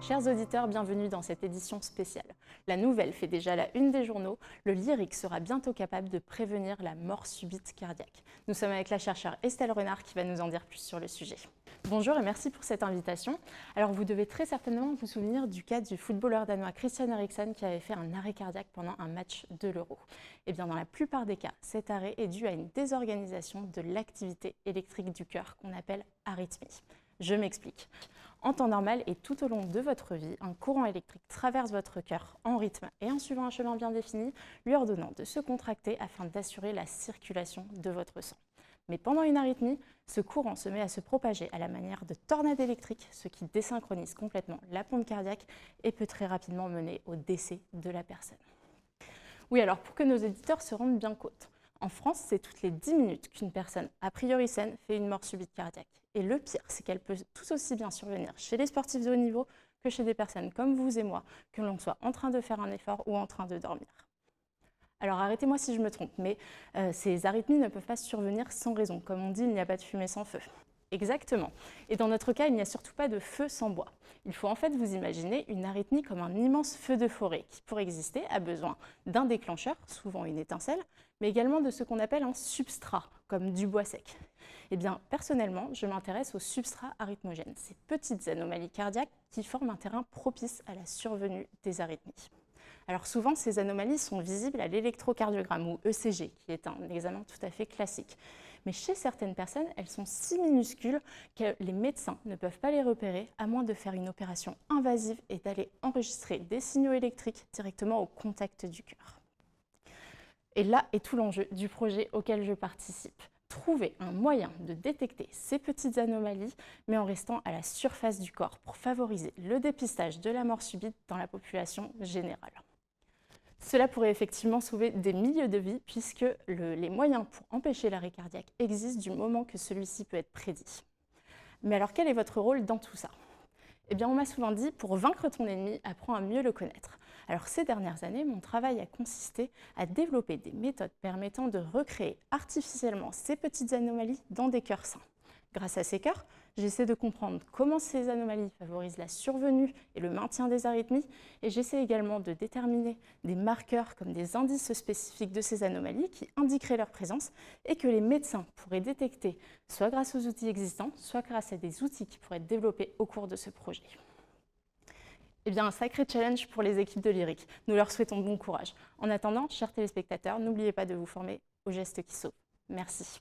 Chers auditeurs, bienvenue dans cette édition spéciale. La nouvelle fait déjà la une des journaux, le lyrique sera bientôt capable de prévenir la mort subite cardiaque. Nous sommes avec la chercheure Estelle Renard qui va nous en dire plus sur le sujet. Bonjour et merci pour cette invitation. Alors vous devez très certainement vous souvenir du cas du footballeur danois Christian Eriksen qui avait fait un arrêt cardiaque pendant un match de l'Euro. Et bien dans la plupart des cas, cet arrêt est dû à une désorganisation de l'activité électrique du cœur qu'on appelle arythmie. Je m'explique. En temps normal et tout au long de votre vie, un courant électrique traverse votre cœur en rythme et en suivant un chemin bien défini, lui ordonnant de se contracter afin d'assurer la circulation de votre sang. Mais pendant une arythmie, ce courant se met à se propager à la manière de tornades électriques, ce qui désynchronise complètement la pompe cardiaque et peut très rapidement mener au décès de la personne. Oui, alors pour que nos éditeurs se rendent bien compte, en France, c'est toutes les 10 minutes qu'une personne a priori saine fait une mort subite cardiaque. Et le pire, c'est qu'elle peut tout aussi bien survenir chez les sportifs de haut niveau que chez des personnes comme vous et moi, que l'on soit en train de faire un effort ou en train de dormir. Alors arrêtez-moi si je me trompe, mais ces arythmies ne peuvent pas survenir sans raison. Comme on dit, il n'y a pas de fumée sans feu. Exactement. Et dans notre cas, il n'y a surtout pas de feu sans bois. Il faut en fait vous imaginer une arythmie comme un immense feu de forêt qui, pour exister, a besoin d'un déclencheur, souvent une étincelle, mais également de ce qu'on appelle un substrat, comme du bois sec. Eh bien, personnellement, je m'intéresse aux substrats arythmogènes, ces petites anomalies cardiaques qui forment un terrain propice à la survenue des arythmies. Alors souvent, ces anomalies sont visibles à l'électrocardiogramme ou ECG, qui est un examen tout à fait classique. Mais chez certaines personnes, elles sont si minuscules que les médecins ne peuvent pas les repérer à moins de faire une opération invasive et d'aller enregistrer des signaux électriques directement au contact du cœur. Et là est tout l'enjeu du projet auquel je participe. Trouver un moyen de détecter ces petites anomalies, mais en restant à la surface du corps pour favoriser le dépistage de la mort subite dans la population générale. Cela pourrait effectivement sauver des milliers de vies puisque les moyens pour empêcher l'arrêt cardiaque existent du moment que celui-ci peut être prédit. Mais alors quel est votre rôle dans tout ça ? Eh bien on m'a souvent dit, pour vaincre ton ennemi, apprends à mieux le connaître. Alors ces dernières années, mon travail a consisté à développer des méthodes permettant de recréer artificiellement ces petites anomalies dans des cœurs sains. Grâce à ces cœurs, j'essaie de comprendre comment ces anomalies favorisent la survenue et le maintien des arythmies et j'essaie également de déterminer des marqueurs comme des indices spécifiques de ces anomalies qui indiqueraient leur présence et que les médecins pourraient détecter soit grâce aux outils existants, soit grâce à des outils qui pourraient être développés au cours de ce projet. Eh bien, un sacré challenge pour les équipes de Lyric. Nous leur souhaitons bon courage. En attendant, chers téléspectateurs, n'oubliez pas de vous former aux gestes qui sauvent. Merci.